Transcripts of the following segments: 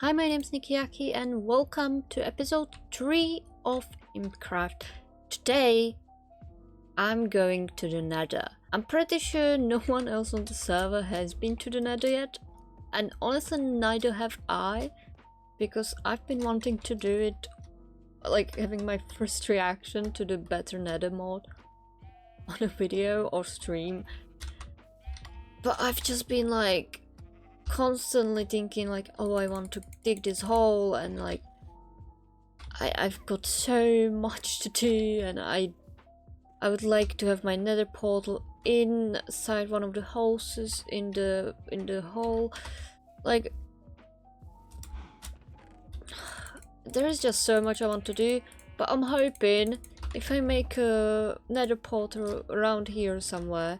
Hi, my name's Nikiaki and welcome to episode 3 of Impcraft. Today, I'm going to the nether. I'm pretty sure no one else on the server has been to the nether yet, and honestly neither have I, because I've been wanting to do it, like having my first reaction to the better nether mod on a video or stream. But I've just been like constantly thinking like, oh, I want to dig this hole, and like I've got so much to do, and I would like to have my nether portal inside one of the houses in the hole. Like, there is just so much I want to do, but I'm hoping if I make a nether portal around here somewhere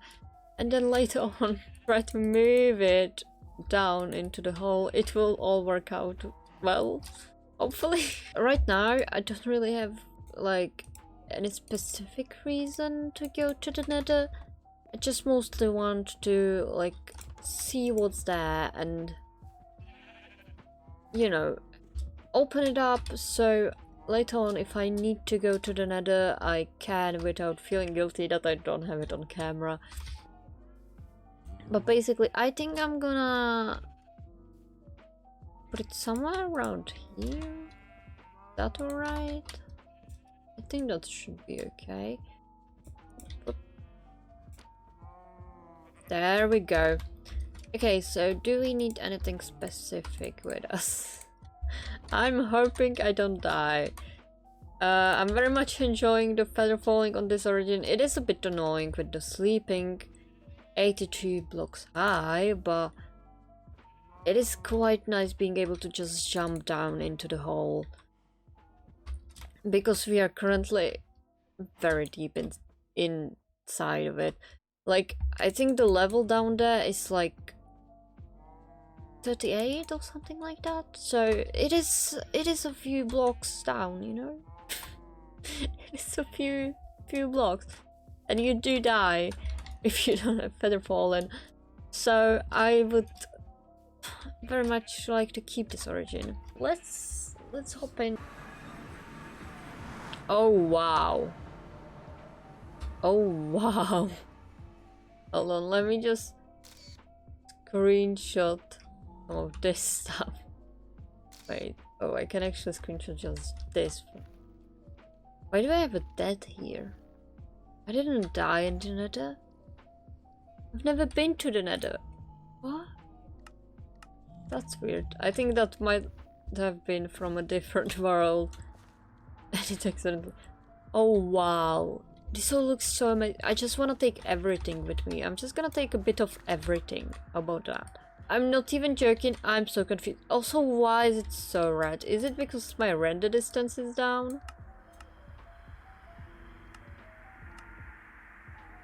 and then later on try to move it down into the hole, it will all work out well, hopefully. Right now I don't really have like any specific reason to go to the nether. I just mostly want to like see what's there and, you know, open it up so later on if I need to go to the nether I can without feeling guilty that I don't have it on camera. But basically, I think I'm gonna put it somewhere around here. Is that alright? I think that should be okay. There we go. Okay, so do we need anything specific with us? I'm hoping I don't die. I'm very much enjoying the feather falling on this origin. It is a bit annoying with the sleeping 82 blocks high, but it is quite nice being able to just jump down into the hole, because we are currently very deep inside of it. Like, I think the level down there is like 38 or something like that, so it is a few blocks down, you know. It's a few blocks, and you do die if you don't have feather fallen. So I would very much like to keep this origin. Let's hop in. Oh wow. Oh wow. Hold on, let me just screenshot some of this stuff. Wait, oh, I can actually screenshot just this. Why do I have a dead here? I didn't die in the nether. I've never been to the nether. What? That's weird. I think that might have been from a different world. And it accidentally... Oh wow. This all looks so amazing. I just want to take everything with me. I'm just gonna take a bit of everything. How about that? I'm not even joking. I'm so confused. Also, why is it so red? Is it because my render distance is down?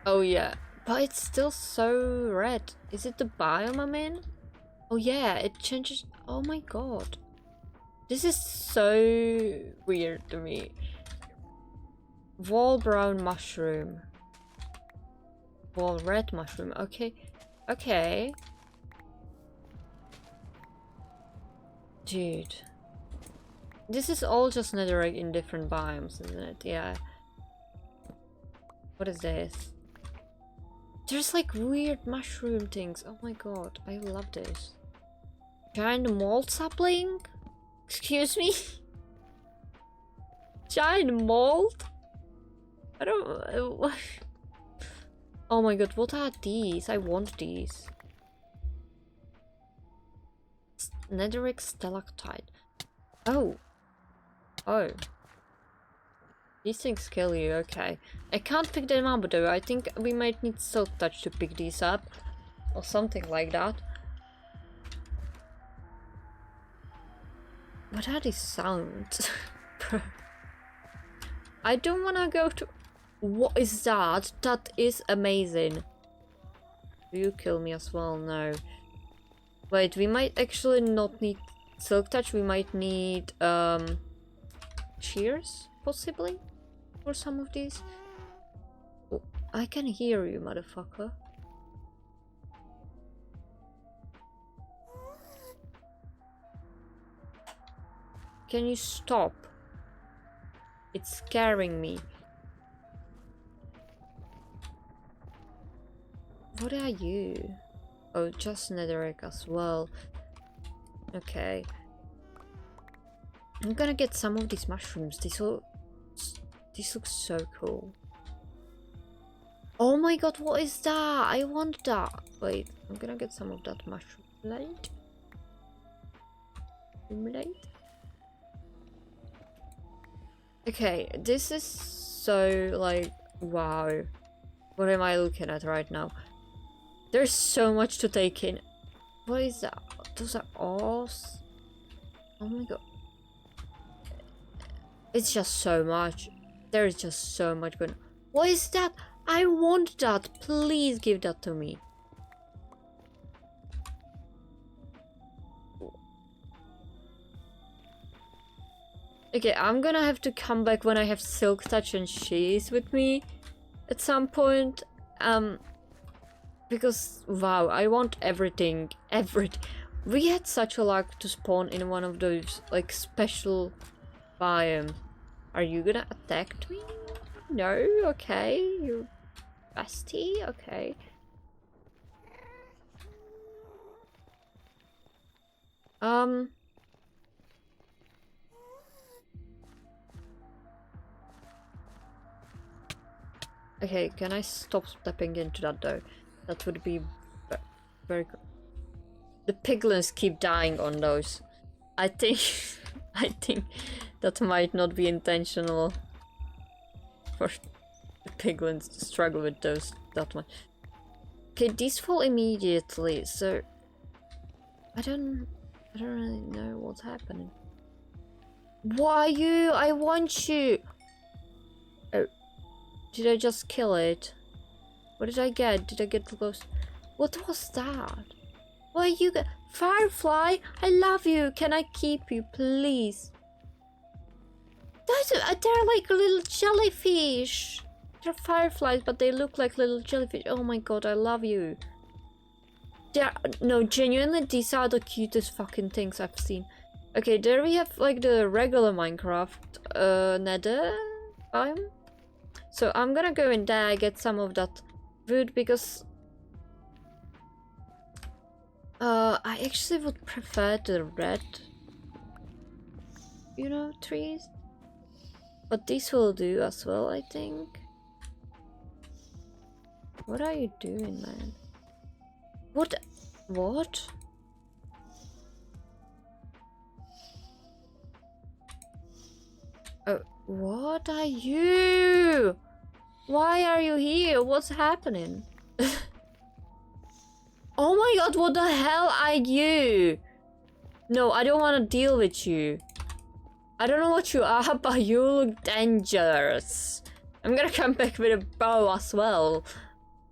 Oh yeah. But it's still so red. Is it the biome I'm in? Oh yeah, it changes. Oh my god. This is so weird to me. Wall brown mushroom. Wall red mushroom. Okay. Okay. Dude. This is all just netherite in different biomes, isn't it? Yeah. What is this? There's like weird mushroom things. Oh my god. I love this. Giant mold sapling? Excuse me? Giant mold? I don't... Oh my god, what are these? I want these. Netherite stalactite. Oh. Oh. These things kill you, okay. I can't pick them up though. I think we might need silk touch to pick these up. Or something like that. What are these sounds? I don't wanna go to... What is that? That is amazing. Do you kill me as well? No. Wait, we might actually not need silk touch. We might need shears, possibly, for some of these. Oh, I can hear you, motherfucker. Can you stop? It's scaring me. What are you? Oh, just netherrack as well. Okay. I'm gonna get some of these mushrooms. These look so cool. Oh my god, what is that? I want that. Wait, I'm gonna get some of that mushroom blade. Okay, this is so like, wow. What am I looking at right now? There's so much to take in. What is that? Those are ores. Oh my god. It's just so much. There is just so much going on. What is that? I want that. Please give that to me. Okay, I'm gonna have to come back when I have silk touch and cheese with me at some point. Because wow, I want everything. We had such a luck to spawn in one of those like special biome. Are you gonna attack me? No? Okay, you bestie? Okay. Okay, can I stop stepping into that though? That would be very good. The piglins keep dying on those. I think I think that might not be intentional for the piglins to struggle with those that much. Okay, these fall immediately, so I don't really know what's happening. Why you? I want you! Oh, did I just kill it? What did I get? Did I get close? What was that? Why you get Firefly? I love you. Can I keep you, please? They're like little jellyfish. They're fireflies, but they look like little jellyfish. Oh my god, I love you. No, genuinely, these are the cutest fucking things I've seen. Okay, there we have like the regular Minecraft nether biome. So I'm gonna go in there, get some of that wood, because I actually would prefer the red, you know, trees. But these will do as well, I think. What are you doing, man? What? What? Oh, what are you? Why are you here? What's happening? Oh my god, what the hell are you? No, I don't want to deal with you. I don't know what you are, but you look dangerous. I'm gonna come back with a bow as well,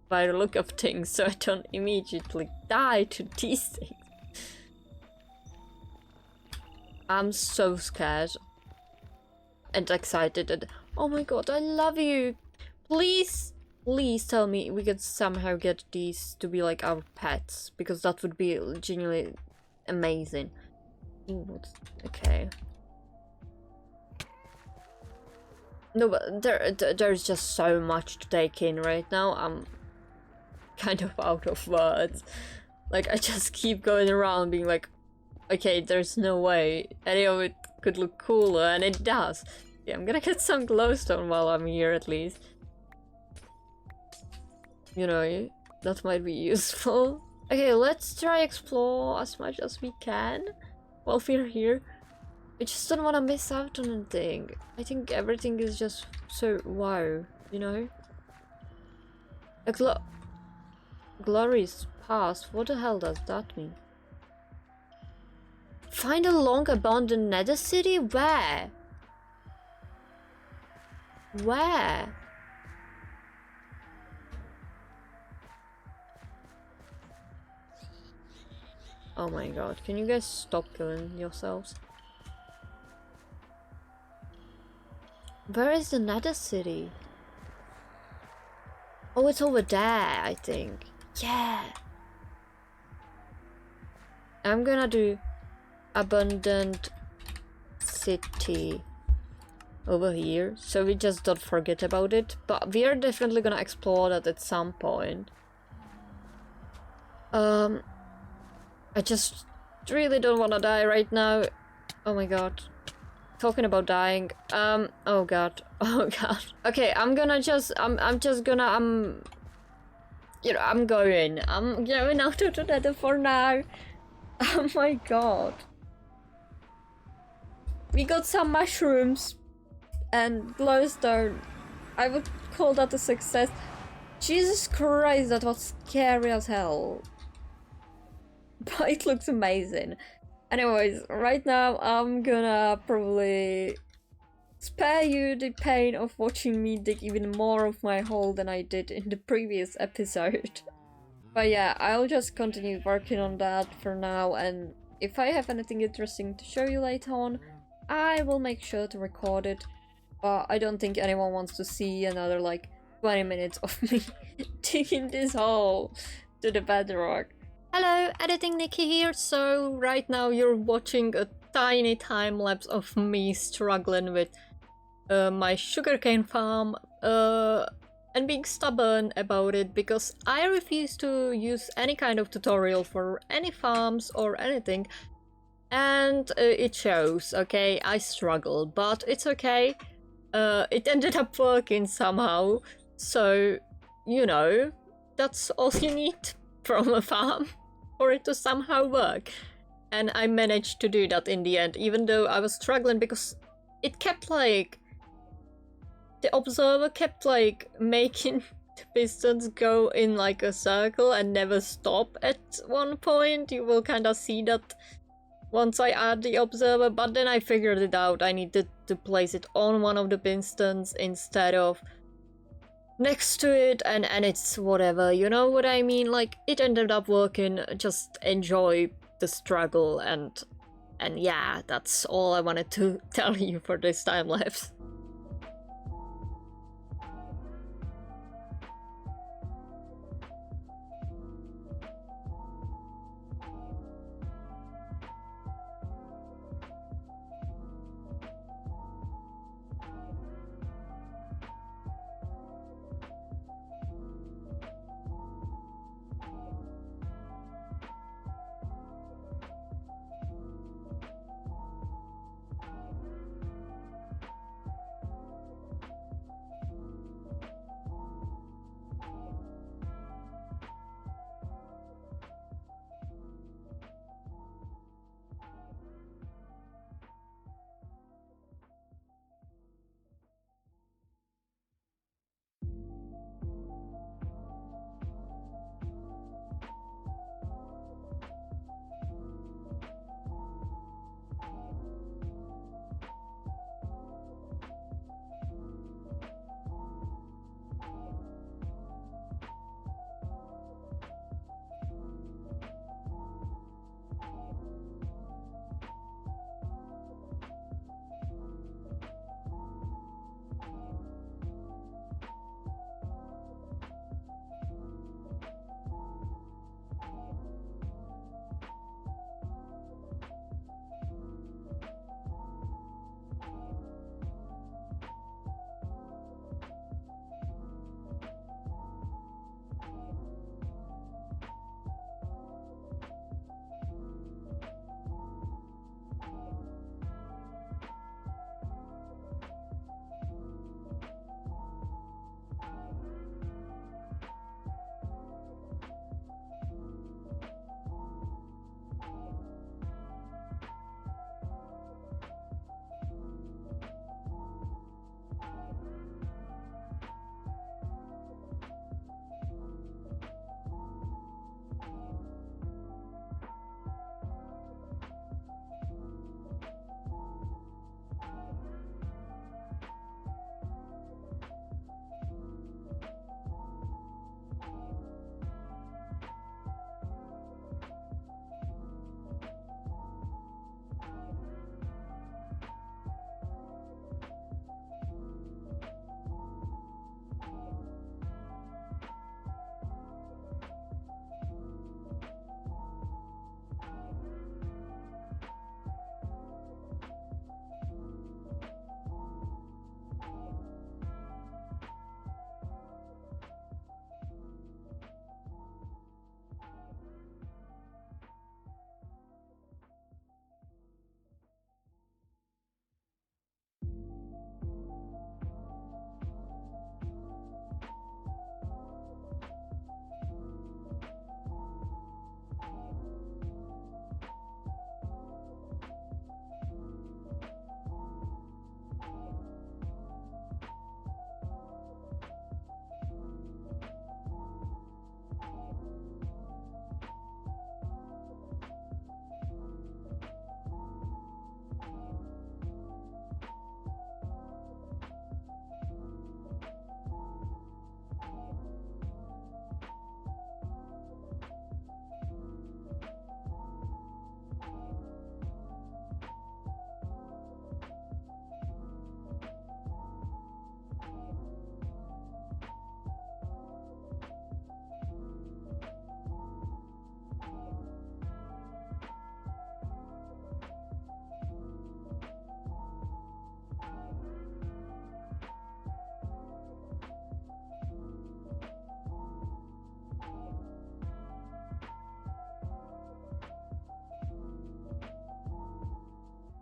by the look of things, so I don't immediately die to these things. I'm so scared and excited and oh my god, I love you. Please tell me we could somehow get these to be like our pets, because that would be genuinely amazing. Ooh, okay. No, but there's just so much to take in right now. I'm kind of out of words. Like, I just keep going around being like, okay, there's no way any of it could look cooler, and it does. Yeah, I'm gonna get some glowstone while I'm here at least. You know, that might be useful. Okay, let's try explore as much as we can while we're here. I just don't want to miss out on anything. I think everything is just so wow, you know? A glorious past. What the hell does that mean? Find a long abandoned nether city? Where? Where? Oh my god, can you guys stop killing yourselves? Where is the nether city? Oh, it's over there, I think. Yeah. I'm gonna do abundant city over here, so we just don't forget about it. But we are definitely gonna explore that at some point. I just really don't wanna die right now. Oh my god. Talking about dying. Oh god. Oh god. Okay, I'm just gonna, you know, I'm going out to the nether for now. Oh my god. We got some mushrooms and glowstone. I would call that a success. Jesus Christ, that was scary as hell. But it looks amazing. Anyways, right now I'm gonna probably spare you the pain of watching me dig even more of my hole than I did in the previous episode. But yeah, I'll just continue working on that for now, and if I have anything interesting to show you later on, I will make sure to record it. But I don't think anyone wants to see another like 20 minutes of me digging this hole to the bedrock. Hello, Editing Nikki here. So right now you're watching a tiny time lapse of me struggling with my sugarcane farm and being stubborn about it because I refuse to use any kind of tutorial for any farms or anything, and it shows. Okay, I struggle, but it's okay. It ended up working somehow, so you know, that's all you need from a farm for it to somehow work. And I managed to do that in the end, even though I was struggling because it kept like, the observer kept like making the pistons go in like a circle and never stop at one point. You will kind of see that once I add the observer, but then I figured it out. I needed to place it on one of the pistons instead of next to it, and it's whatever, you know what I mean? Like, it ended up working. Just enjoy the struggle, and yeah, that's all I wanted to tell you for this time lapse.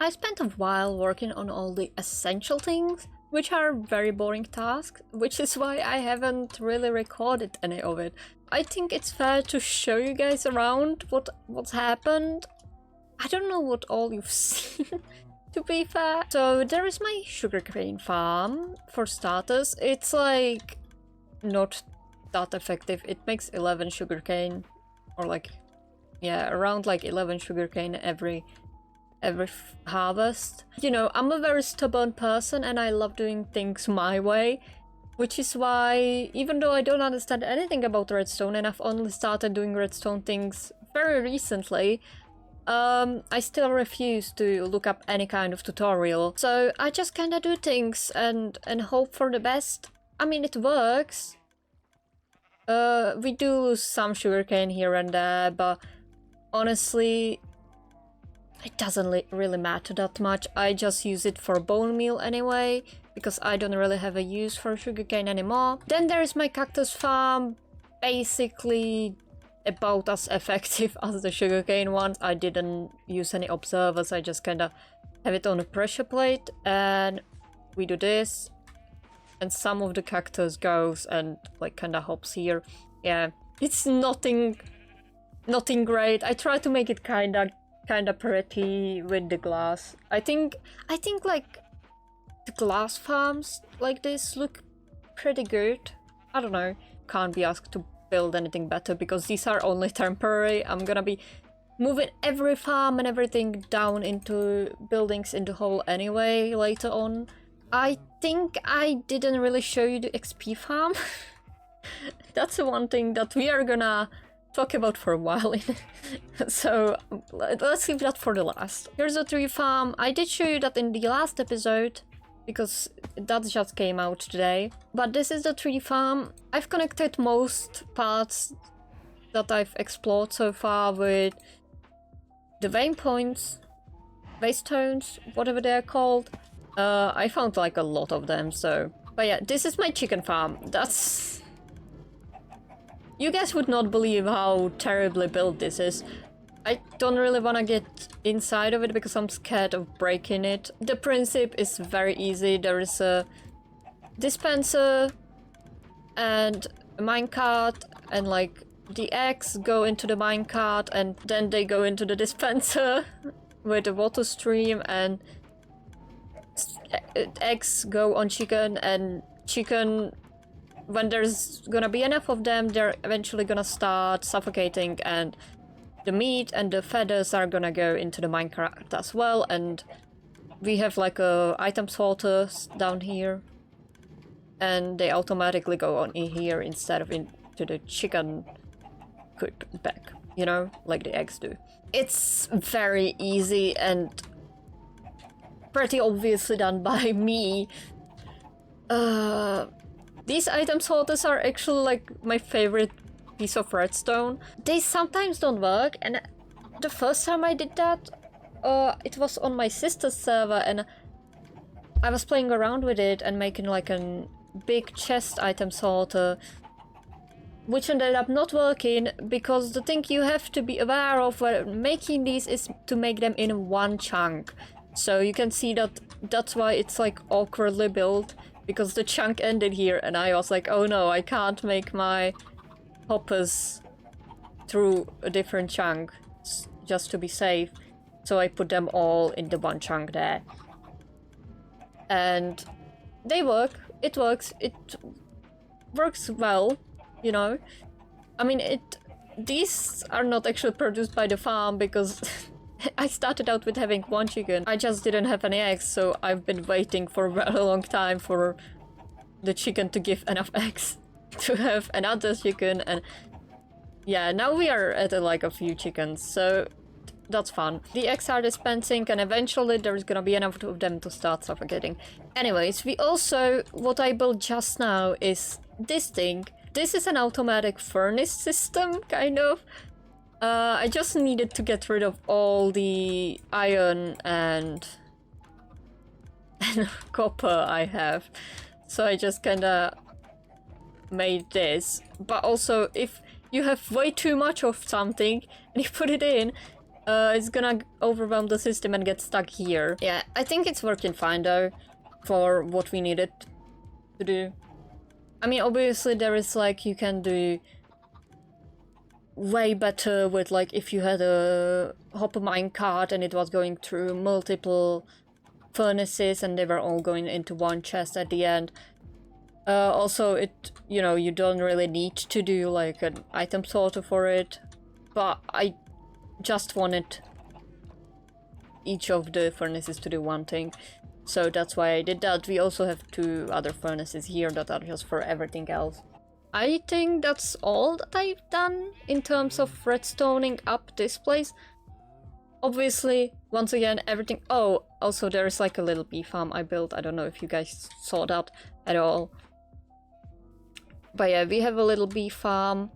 I spent a while working on all the essential things, which are very boring tasks, which is why I haven't really recorded any of it. I think it's fair to show you guys around what's happened. I don't know what all you've seen, to be fair. So there is my sugarcane farm, for starters. It's like not that effective. It makes 11 sugarcane, or like, yeah, around like 11 sugarcane every harvest. You know, I'm a very stubborn person and I love doing things my way, which is why, even though I don't understand anything about redstone and I've only started doing redstone things very recently, I still refuse to look up any kind of tutorial. So I just kinda do things and hope for the best. I mean, it works. We do lose some sugarcane here and there, but honestly, it doesn't really matter that much. I just use it for bone meal anyway, because I don't really have a use for sugarcane anymore. Then there is my cactus farm, basically about as effective as the sugarcane one. I didn't use any observers, I just kinda have it on a pressure plate, and we do this, and some of the cactus goes and like kinda hops here. Yeah, it's nothing great. I try to make it kinda pretty with the glass. I think like the glass farms like this look pretty good. I don't know, can't be asked to build anything better because these are only temporary. I'm gonna be moving every farm and everything down into buildings in the hole anyway later on. I think I didn't really show you the XP farm. That's the one thing that we are gonna talk about for a while. So let's leave that for the last. Here's the tree farm. I did show you that in the last episode because that just came out today. But this is the tree farm. I've connected most parts that I've explored so far with the vein points, waystones, whatever they're called. I found like a lot of them, so... But yeah, this is my chicken farm. That's... You guys would not believe how terribly built this is. I don't really want to get inside of it because I'm scared of breaking it. The principle is very easy. There is a dispenser and a minecart, and like the eggs go into the minecart and then they go into the dispenser with the water stream, and eggs go on chicken, and chicken, when there's gonna be enough of them, they're eventually gonna start suffocating, and the meat and the feathers are gonna go into the minecart as well. And we have like a item sorters down here, and they automatically go on in here instead of into the chicken coop bag, you know, like the eggs do. It's very easy and pretty obviously done by me. These item sorters are actually like my favorite piece of redstone. They sometimes don't work, and the first time I did that, it was on my sister's server, and I was playing around with it and making like a big chest item sorter, which ended up not working because the thing you have to be aware of when making these is to make them in one chunk. So you can see that that's why it's like awkwardly built, because the chunk ended here and I was like, oh no, I can't make my hoppers through a different chunk just to be safe. So I put them all in the one chunk there. And they work. It works. It works well, you know. I mean, these are not actually produced by the farm because I started out with having one chicken. I just didn't have any eggs, so I've been waiting for a very long time for the chicken to give enough eggs to have another chicken. And yeah, now we are at like a few chickens, so that's fun. The eggs are dispensing, and eventually there's gonna be enough of them to start suffocating. Anyways, we also, what I built just now is this thing. This is an automatic furnace system, kind of. I just needed to get rid of all the iron and copper I have. So I just kinda made this. But also, if you have way too much of something and you put it in, it's gonna overwhelm the system and get stuck here. Yeah, I think it's working fine though, for what we needed to do. I mean, obviously there is like, you can do way better with like, if you had a hopper minecart and it was going through multiple furnaces and they were all going into one chest at the end. Also, you don't really need to do like an item sorter for it, but I just wanted each of the furnaces to do one thing, so that's why I did that. We also have 2 other furnaces here that are just for everything else. I think that's all that I've done in terms of redstoning up this place. Obviously, once again, everything... Oh, also there's like a little bee farm I built. I don't know if you guys saw that at all. But yeah, we have a little bee farm.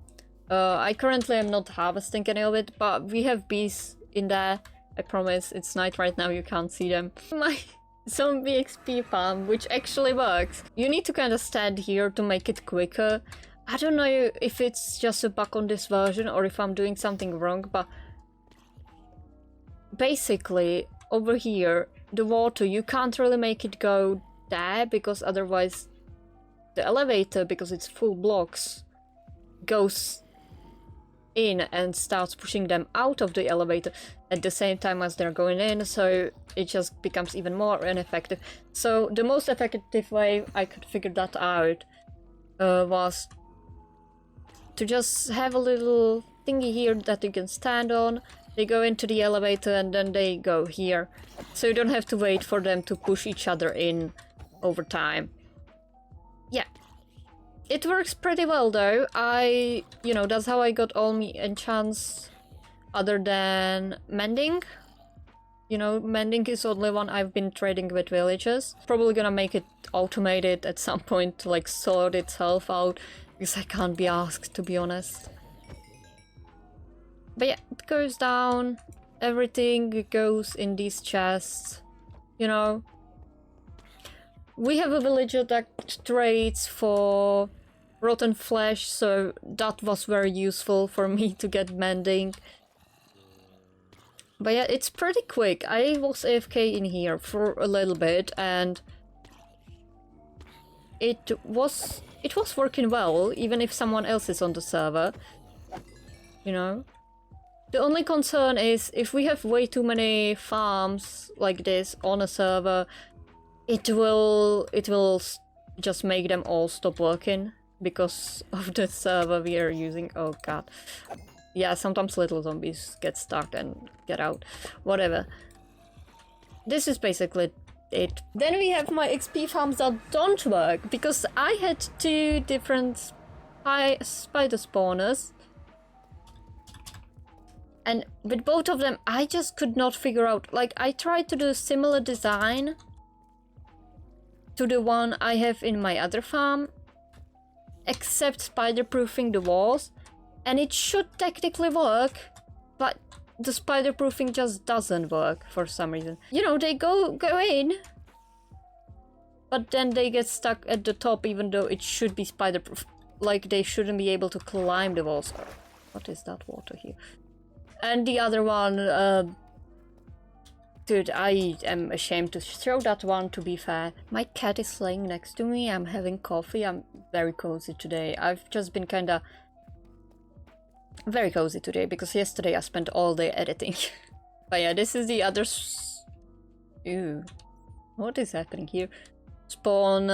I currently am not harvesting any of it, but we have bees in there. I promise. It's night right now, you can't see them. My zombie XP farm, which actually works. You need to kind of stand here to make it quicker. I don't know if it's just a bug on this version or if I'm doing something wrong, but basically over here, the water, you can't really make it go there because otherwise the elevator, because it's full blocks, goes in and starts pushing them out of the elevator at the same time as they're going in, so it just becomes even more ineffective. So the most effective way I could figure that out was to just have a little thingy here that you can stand on. They go into the elevator and then they go here, so you don't have to wait for them to push each other in over time. Yeah. It works pretty well though. That's how I got all my enchants other than mending. Mending is the only one I've been trading with villagers. Probably gonna make it automated at some point to like sort itself out, because I can't be asked, to be honest. But yeah, it goes down. Everything goes in these chests. We have a villager that trades for rotten flesh, so that was very useful for me to get mending. But yeah, it's pretty quick. I was AFK in here for a little bit and it was working well, even if someone else is on the server. The only concern is if we have way too many farms like this on a server, it will just make them all stop working because of the server we are using. Oh god. Yeah, sometimes little zombies get stuck and get out. Whatever. This is basically it. Then we have my XP farms that don't work, because I had 2 different spider spawners. And with both of them, I just could not figure out... Like, I tried to do a similar design to the one I have in my other farm, except spider-proofing the walls, and it should technically work, but the spider-proofing just doesn't work for some reason. They go in, but then they get stuck at the top even though it should be spider-proof. Like, they shouldn't be able to climb the walls. What is that water here? And the other one, dude, I am ashamed to show that one, to be fair. My cat is laying next to me, I'm having coffee, I'm very cozy today. I've just been kinda... very cozy today, because yesterday I spent all day editing. But yeah, this is the other... Ew. What is happening here? Spawn,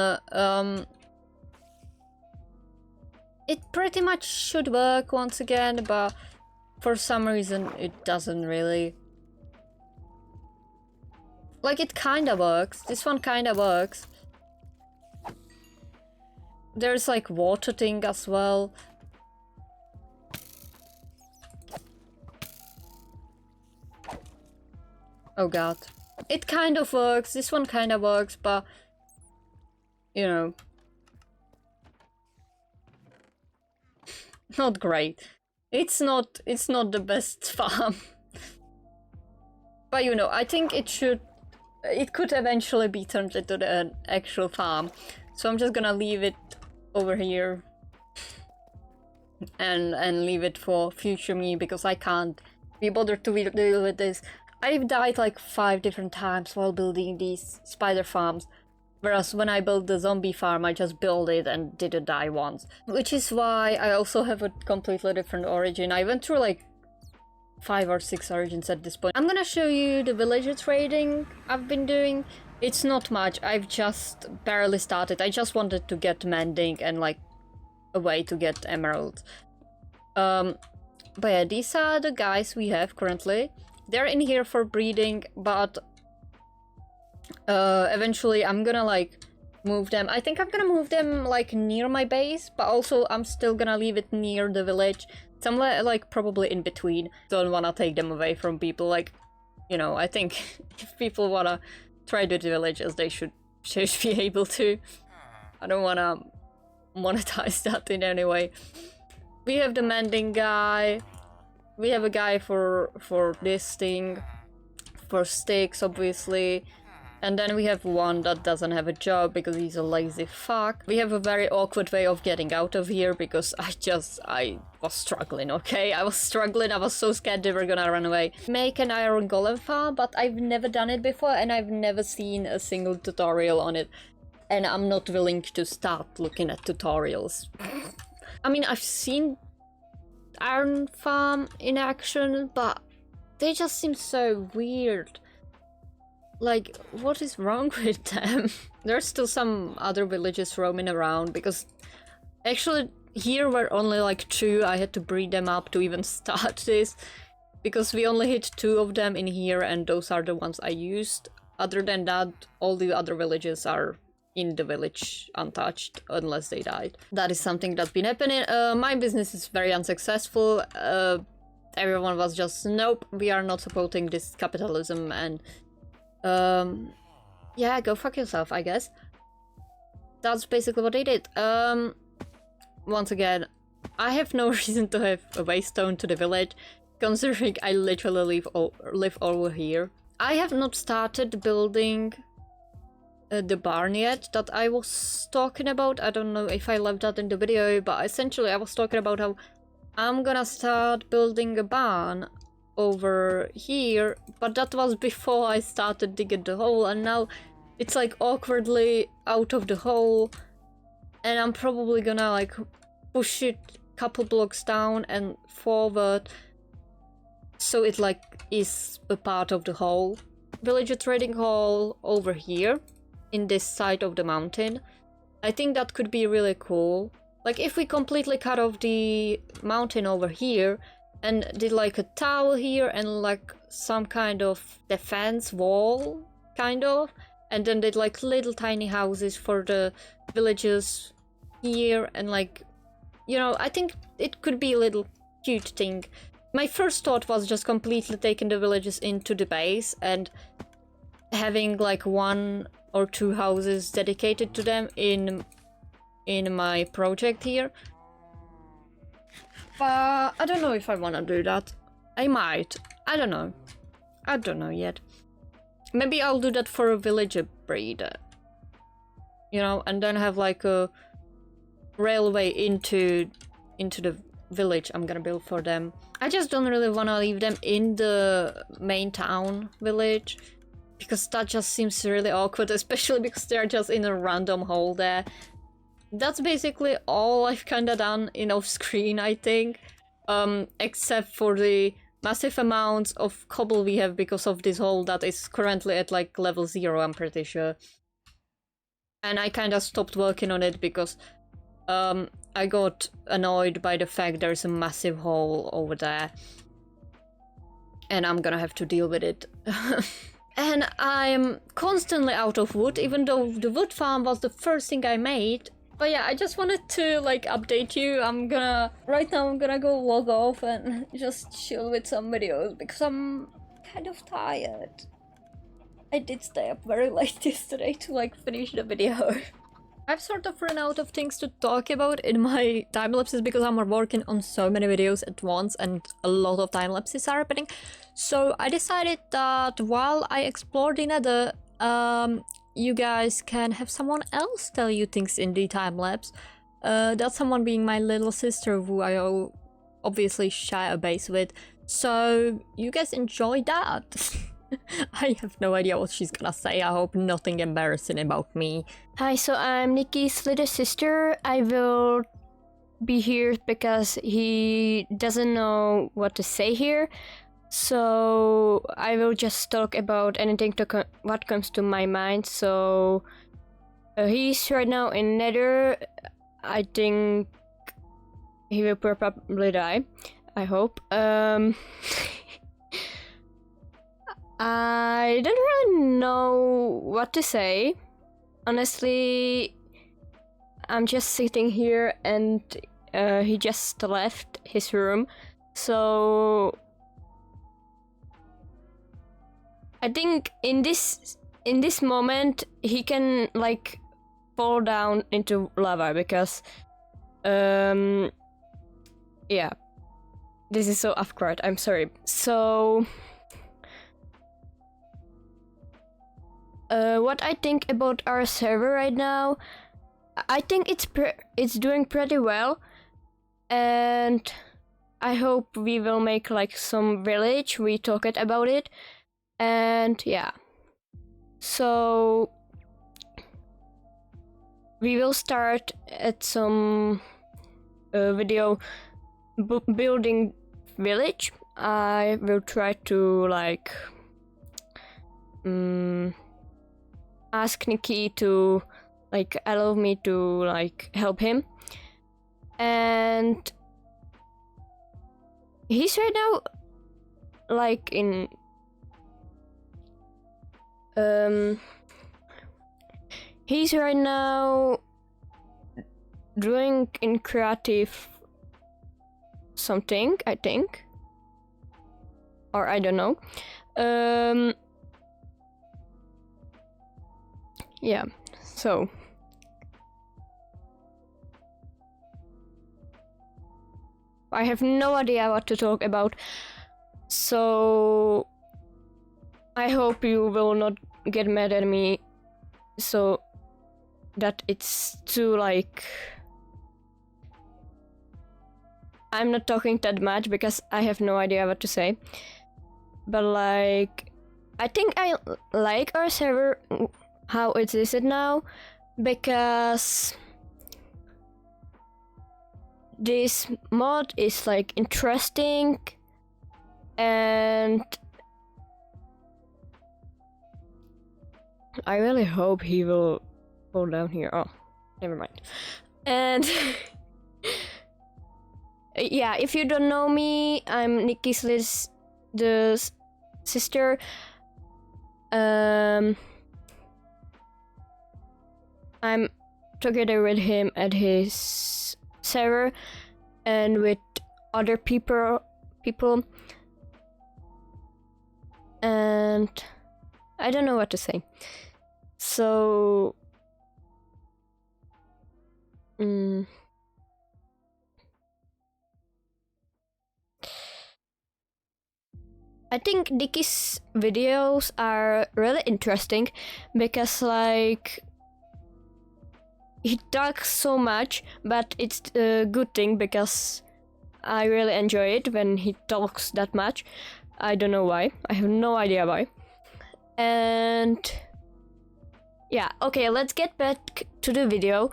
it pretty much should work once again, but for some reason it doesn't really. Like, it kinda works. This one kinda works. There's like water thing as well. Oh god. It kind of works. This one kinda works, but not great. It's not the best farm. But I think it could eventually be turned into an actual farm. So I'm just gonna leave it over here and leave it for future me, because I can't be bothered to deal with this. I've died like 5 different times while building these spider farms. Whereas when I built the zombie farm, I just built it and didn't die once. Which is why I also have a completely different origin. I went through like 5 or 6 origins at this point. I'm gonna show you the villager trading I've been doing. It's not much, I've just barely started. I just wanted to get mending and like a way to get emeralds. But yeah, these are the guys we have currently. They're in here for breeding, but eventually I'm gonna like move them. I think I'm gonna move them like near my base, but also I'm still gonna leave it near the village. Somewhere like probably in between. Don't wanna take them away from people. Like, you know, I think if people wanna try the villages, they should be able to. I don't wanna monetize that in any way. We have the mending guy. We have a guy for this thing, for sticks, obviously. And then we have one that doesn't have a job because he's a lazy fuck. We have a very awkward way of getting out of here because I was struggling, okay? I was struggling, I was so scared they were gonna run away. Make an iron golem farm, but I've never done it before and I've never seen a single tutorial on it. And I'm not willing to start looking at tutorials. I mean, I've seen iron farm in action, but they just seem so weird. Like, what is wrong with them? There's still some other villages roaming around because actually here were only like 2. I had to breed them up to even start this because we only hit 2 of them in here and those are the ones I used. Other than that, all the other villages are in the village untouched unless they died. That is something that's been happening. My business is very unsuccessful. Everyone was just, nope, we are not supporting this capitalism and yeah, go fuck yourself, I guess. That's basically what they did. Once again, I have no reason to have a waystone to the village, considering I literally live over here. I have not started building the barn yet that I was talking about. I don't know if I left that in the video, but essentially I was talking about how I'm gonna start building a barn over here, but that was before I started digging the hole, and now it's like awkwardly out of the hole, and I'm probably gonna like push it a couple blocks down and forward so it like is a part of the hole. Villager trading hall over here in this side of the mountain. I think that could be really cool. Like if we completely cut off the mountain over here and did like a tower here and like some kind of defense wall, kind of, and then did like little tiny houses for the villagers here, and like, you know, I think it could be a little cute thing. My first thought was just completely taking the villages into the base and having like 1 or 2 houses dedicated to them in my project here. But I don't know if I want to do that. I might. I don't know. I don't know yet. Maybe I'll do that for a villager breeder. You know, and then have like a railway into the village I'm gonna build for them. I just don't really want to leave them in the main town village because that just seems really awkward, especially because they're just in a random hole there. That's basically all I've kinda done in off-screen, I think. Except for the massive amounts of cobble we have because of this hole that is currently at like level 0, I'm pretty sure. And I kinda stopped working on it because I got annoyed by the fact there's a massive hole over there. And I'm gonna have to deal with it. And I'm constantly out of wood, even though the wood farm was the first thing I made. But yeah, I just wanted to like update you. Right now I'm gonna go log off and just chill with some videos because I'm kind of tired. I did stay up very late yesterday to like finish the video. I've sort of run out of things to talk about in my time lapses because I'm working on so many videos at once and a lot of time lapses are happening. So I decided that while I explore the nether, you guys can have someone else tell you things in the time lapse. That someone being my little sister, who I obviously share a base with. So you guys enjoyed that? I have no idea what she's gonna say. I hope nothing embarrassing about me. Hi, so I'm Nikki's little sister. I will be here because he doesn't know what to say here. So I will just talk about anything what comes to my mind. So he's right now in nether. I think he will probably die. I hope. I don't really know what to say. Honestly, I'm just sitting here and he just left his room. So I think in this moment he can like fall down into lava because yeah, this is so awkward. I'm sorry. So what I think about our server right now, I think it's doing pretty well, and I hope we will make like some village. We talked about it, and yeah, so we will start at some video building village. I will try to like ask Nikki to like allow me to like help him, and he's right now like in he's right now doing in creative something, I think, or I don't know. Yeah, so I have no idea what to talk about, so I hope you will not get mad at me so that it's too like I'm not talking that much because I have no idea what to say. But like I think I like our server how it is now because this mod is like interesting, and I really hope he will fall down here. Oh, never mind. And yeah, if you don't know me, I'm Nikki's the sister. I'm together with him at his server and with other people, and I don't know what to say. So I think Nikki's videos are really interesting because like he talks so much, but it's a good thing because I really enjoy it when he talks that much. I don't know why. I have no idea why. And yeah, okay, let's get back to the video.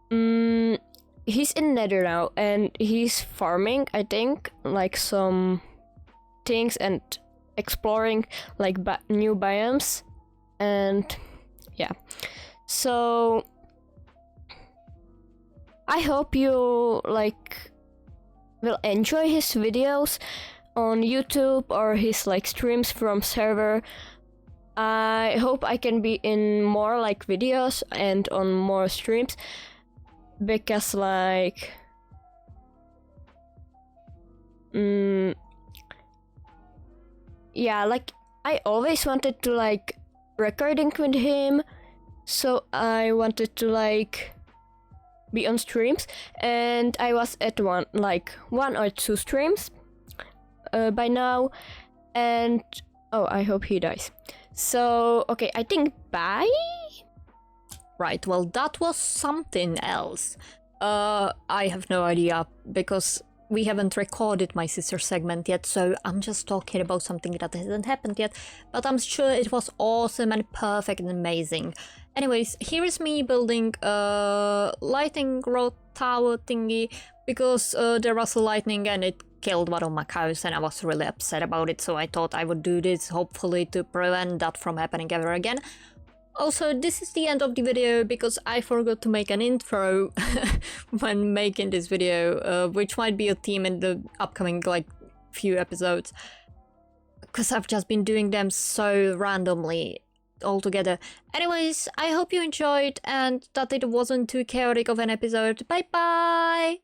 He's in nether now and he's farming, I think, like some things and exploring like new biomes, and yeah, so I hope you like will enjoy his videos on YouTube or his like streams from server. I hope I can be in more like videos and on more streams because like yeah, like I always wanted to like recording with him, so I wanted to like be on streams, and I was at one or two streams by now, and oh, I hope he dies. So okay, I think bye. Right, well that was something else. I have no idea because we haven't recorded my sister segment yet, so I'm just talking about something that hasn't happened yet, but I'm sure it was awesome and perfect and amazing. Anyways, here is me building a lightning rod tower thingy, because there was lightning and it killed one of my cows and I was really upset about it, so I thought I would do this, hopefully to prevent that from happening ever again. Also, this is the end of the video because I forgot to make an intro when making this video, which might be a theme in the upcoming like few episodes, because I've just been doing them so randomly altogether. Anyways, I hope you enjoyed and that it wasn't too chaotic of an episode. Bye bye!